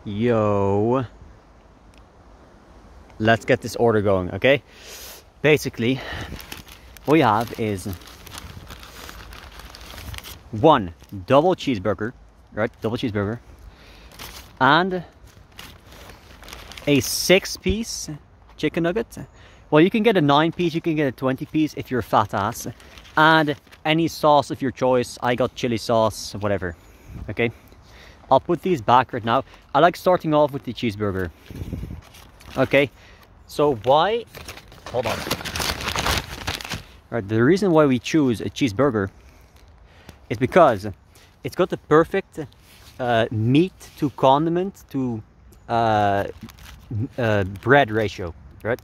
Yo, let's get this order going, okay? Basically, what we have is one double cheeseburger, right? Double cheeseburger, and a 6-piece chicken nugget. Well, you can get a 9-piece, you can get a 20-piece if you're a fat ass, and any sauce of your choice. I got chili sauce, whatever, okay? I'll put these back right now. I like starting off with the cheeseburger. Okay, so why? Hold on. Right, the reason why we choose a cheeseburger is because it's got the perfect meat to condiment to bread ratio, right?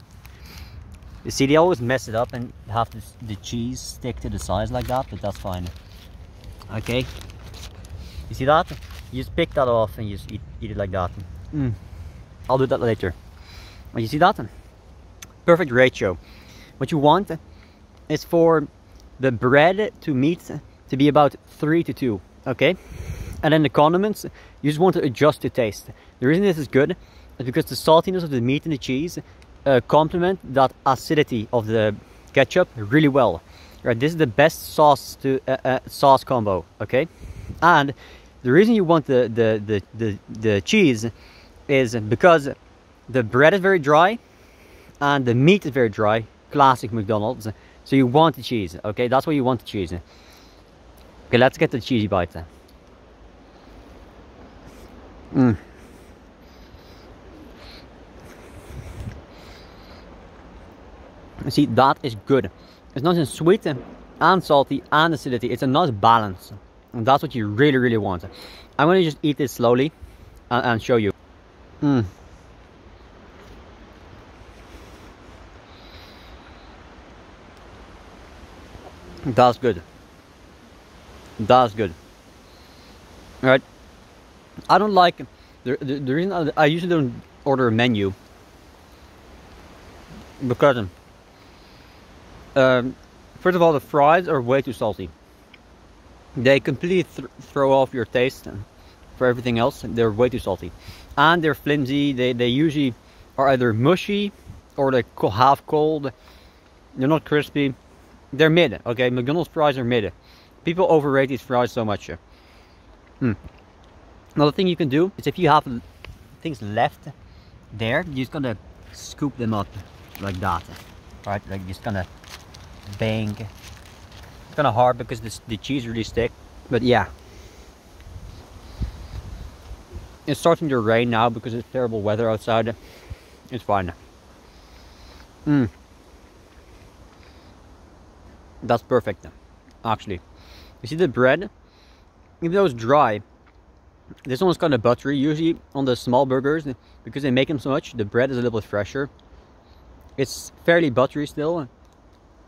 You see, they always mess it up and have the cheese stick to the sides like that, but that's fine. Okay, you see that? You just pick that off and you just eat it like that. I'll do that later. But you see that? Perfect ratio. What you want is for the bread to meat to be about 3:2, okay? And then the condiments, you just want to adjust to taste. The reason this is good is because the saltiness of the meat and the cheese complement that acidity of the ketchup really well. Right, this is the best sauce to sauce combo, okay? And the reason you want the cheese is because the bread is very dry and the meat is very dry, classic McDonald's. So you want the cheese, okay? That's why you want the cheese. Okay, let's get the cheesy bite then. See, that is good. It's nice and sweet and salty and acidity. It's a nice balance. And that's what you really, really want. I'm going to just eat this slowly and show you. That's good. That's good. Alright. I don't like... The reason I usually don't order a menu, because first of all, the fries are way too salty. They completely throw off your taste for everything else. They're way too salty. And they're flimsy. They usually are either mushy or they're half cold. They're not crispy. They're mid, okay? McDonald's fries are mid. People overrate these fries so much. Another thing you can do is if you have things left there, you're just gonna scoop them up like that. Right? Like just gonna bang. It's kind of hard because the cheese really sticks, but yeah. It's starting to rain now because it's terrible weather outside. It's fine. That's perfect, actually. You see the bread? Even though it's dry, this one's kind of buttery. Usually on the small burgers, because they make them so much, the bread is a little bit fresher. It's fairly buttery still,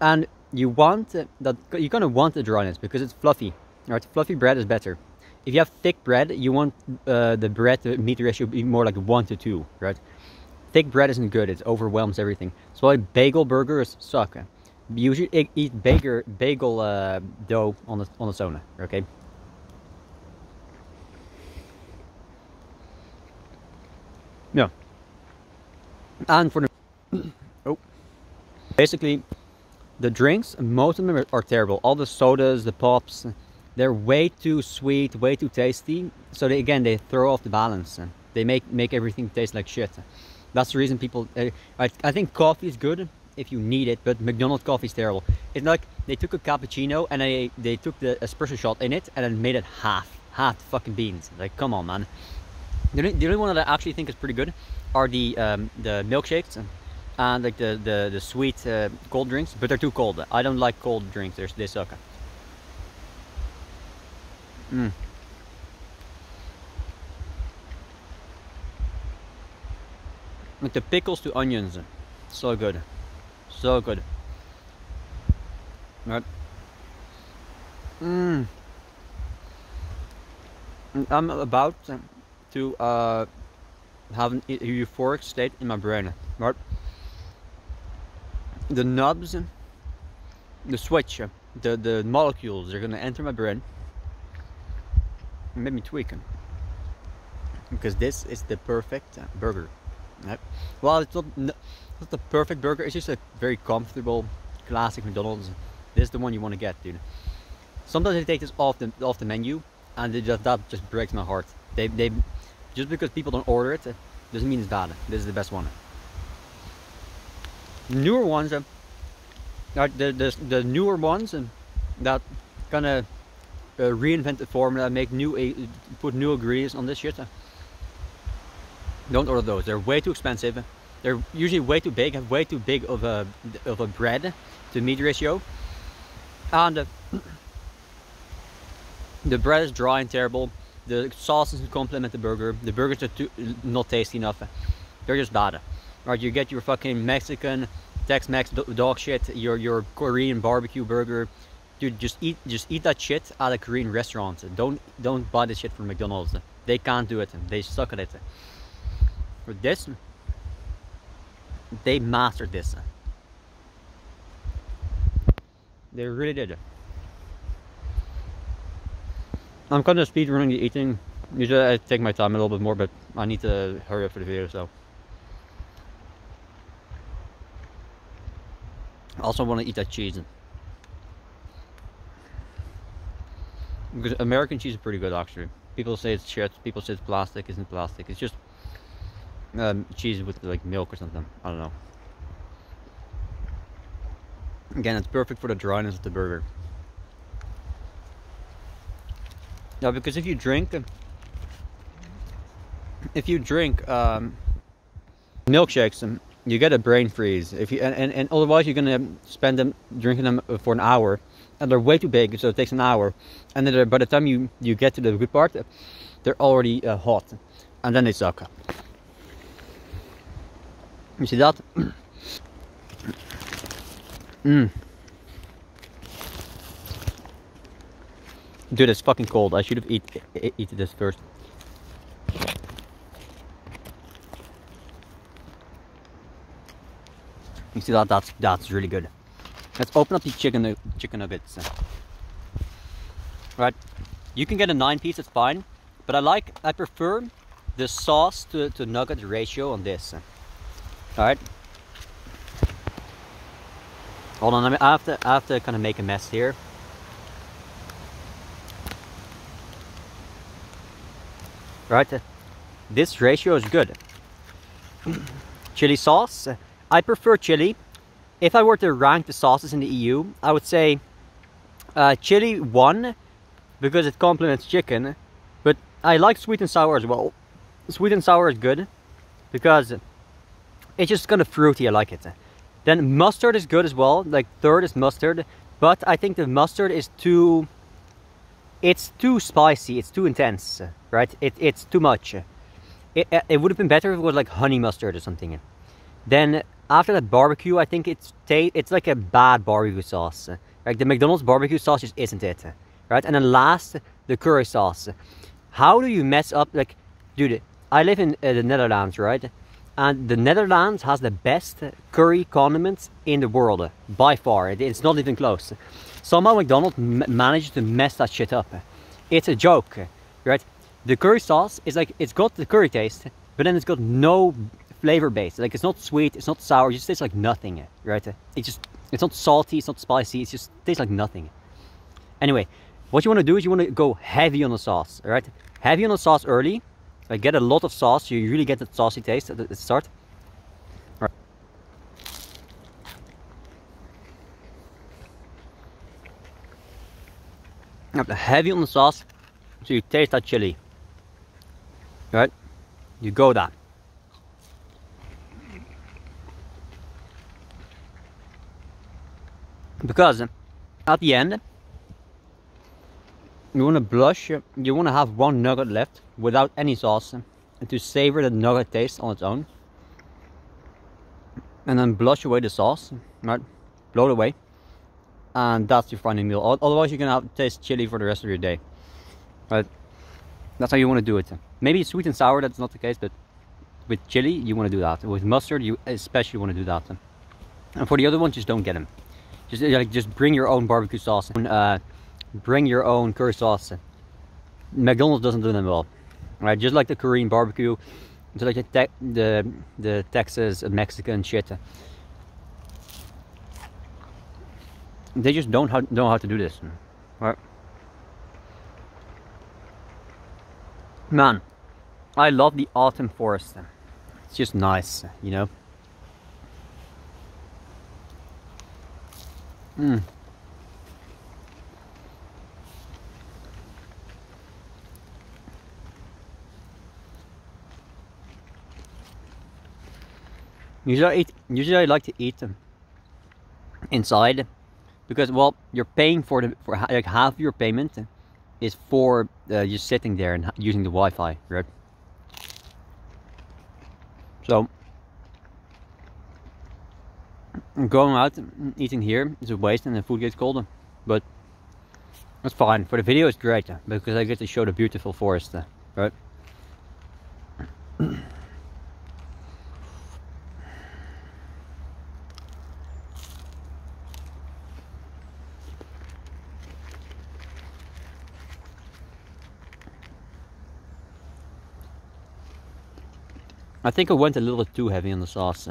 and you want that. You kind of want the dryness because it's fluffy. Right, fluffy bread is better. If you have thick bread, you want the bread to meat ratio be more like 1:2. Right, thick bread isn't good. It overwhelms everything. So why bagel burgers suck. You usually eat bagel dough on the sauna. Okay. Yeah. And for the basically, the drinks, most of them are terrible. All the sodas, the pops, they're way too sweet, way too tasty. So they throw off the balance. They make everything taste like shit. That's the reason people... I think coffee is good if you need it, but McDonald's coffee is terrible. It's like they took a cappuccino and they took the espresso shot in it and then made it half fucking beans. Like, come on, man. The only one that I actually think is pretty good are the milkshakes and like the sweet cold drinks, but they're too cold. I don't like cold drinks. They suck. With the pickles to onions, so good, so good. Right. I'm about to have a euphoric state in my brain. Right. The nubs, the switch, the molecules are gonna enter my brain and make me tweak. because this is the perfect burger. Right? Well, it's not the perfect burger. It's just a very comfortable, classic McDonald's. This is the one you want to get, dude. Sometimes they take this off the menu, and that just breaks my heart. They just because people don't order it doesn't mean it's bad. This is the best one. Newer ones, the newer ones that kind of reinvent the formula, make put new ingredients on this shit. Don't order those. They're way too expensive. They're usually way too big. Have way too big of a bread to meat ratio, and the bread is dry and terrible. The sauce doesn't complement the burger. The burgers are not tasty enough. They're just bad. Right? You get your fucking Mexican, Tex-Mex dog shit. Your Korean barbecue burger. Dude, just eat that shit at a Korean restaurant. Don't buy this shit from McDonald's. They can't do it. They suck at it. For this, they mastered this. They really did. I'm kind of speed running the eating. Usually I take my time a little bit more, but I need to hurry up for the video, so. I also want to eat that cheese. Because American cheese is pretty good, actually. People say it's shit, people say it's plastic. Isn't plastic. It's just cheese with like milk or something. I don't know. Again, it's perfect for the dryness of the burger. Now, because if you drink milkshakes, you get a brain freeze. If you and otherwise you're gonna spend them drinking them for an hour, and they're way too big, so it takes an hour. And then by the time you get to the good part, they're already hot, and then they suck. You see that? Dude, it's fucking cold. I should have eaten this first. You see that? That's really good. Let's open up these chicken nuggets. Right, you can get a 9-piece. It's fine, but I prefer the sauce to nugget ratio on this. All right. Hold on. I have to kind of make a mess here. Right, this ratio is good. Chili sauce. I prefer chili. If I were to rank the sauces in the EU, I would say chili 1 because it complements chicken. But I like sweet and sour as well. Sweet and sour is good because it's just kind of fruity. I like it. Then mustard is good as well. Like 3rd is mustard, but I think the mustard is too. It's too spicy. It's too intense. Right? It's too much. It would have been better if it was like honey mustard or something. Then after that, barbecue, I think it's like a bad barbecue sauce. Like the McDonald's barbecue sauce just isn't it. Right? And then last, the curry sauce. How do you mess up? Like, dude, I live in the Netherlands, right? And the Netherlands has the best curry condiments in the world by far. It's not even close. Somehow McDonald's managed to mess that shit up. It's a joke, right? The curry sauce is like, it's got the curry taste, but then it's got no flavor base. Like, it's not sweet, it's not sour, it just tastes like nothing, right? It's not salty, it's not spicy, it just tastes like nothing. Anyway, what you want to do is you want to go heavy on the sauce, right? Heavy on the sauce early, like get a lot of sauce, so you really get that saucy taste at the start. All right. Heavy on the sauce, so you taste that chili. Right? You go that. Because at the end, you want to blush, you want to have one nugget left without any sauce and to savor the nugget taste on its own. And then blush away the sauce, right? Blow it away. And that's your final meal. Otherwise you're going to taste chili for the rest of your day. Right? That's how you want to do it. Maybe sweet and sour, that's not the case, but with chili, you want to do that. With mustard, you especially want to do that. And for the other ones, just don't get them. Just bring your own barbecue sauce. Bring your own curry sauce. McDonald's doesn't do them well. Right, just like the Korean barbecue, just like the Texas Mexican shit. They just don't know how to do this, right? Man, I love the autumn forest. It's just nice, you know. Usually I like to eat them inside, because, well, you're paying for like half your payment is for just sitting there and using the Wi-Fi, right? So going out and eating here is a waste, and the food gets colder, but that's fine. For the video it's great because I get to show the beautiful forest, right? I think I went a little bit too heavy on the sauce.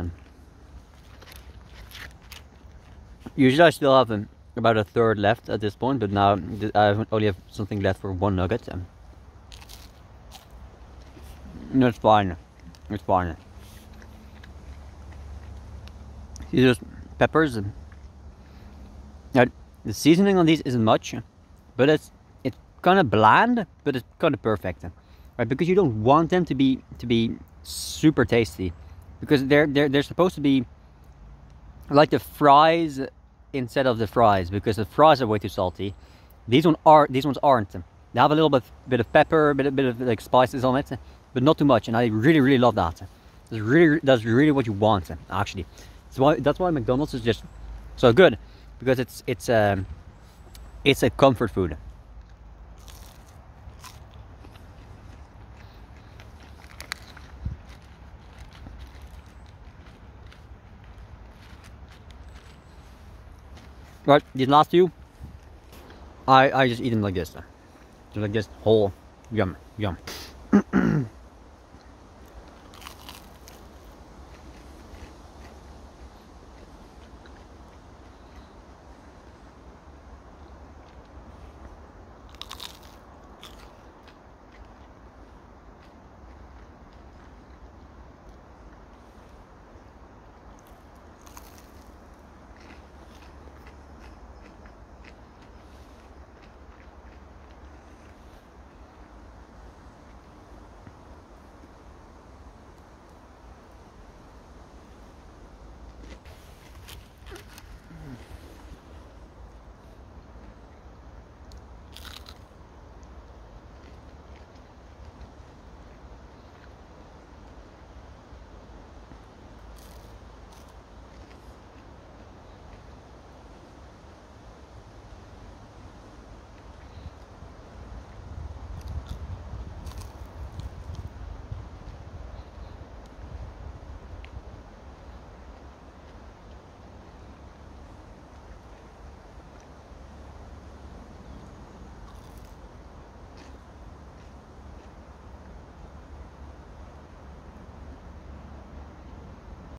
Usually I still have about a third left at this point, but now I only have something left for one nugget. No, it's fine. It's fine. These are peppers. Now, the seasoning on these isn't much, but it's kind of bland, but it's kind of perfect, right? Because you don't want them to be super tasty, because they're supposed to be like the fries instead of the fries, because the fries are way too salty. These ones aren't. They have a little bit of pepper, a bit of like spices on it, but not too much, and I really love that. That's really what you want, actually. That's why McDonald's is just so good, because it's a comfort food. Right, these last two, I just eat them like this. Just like this, whole, yum.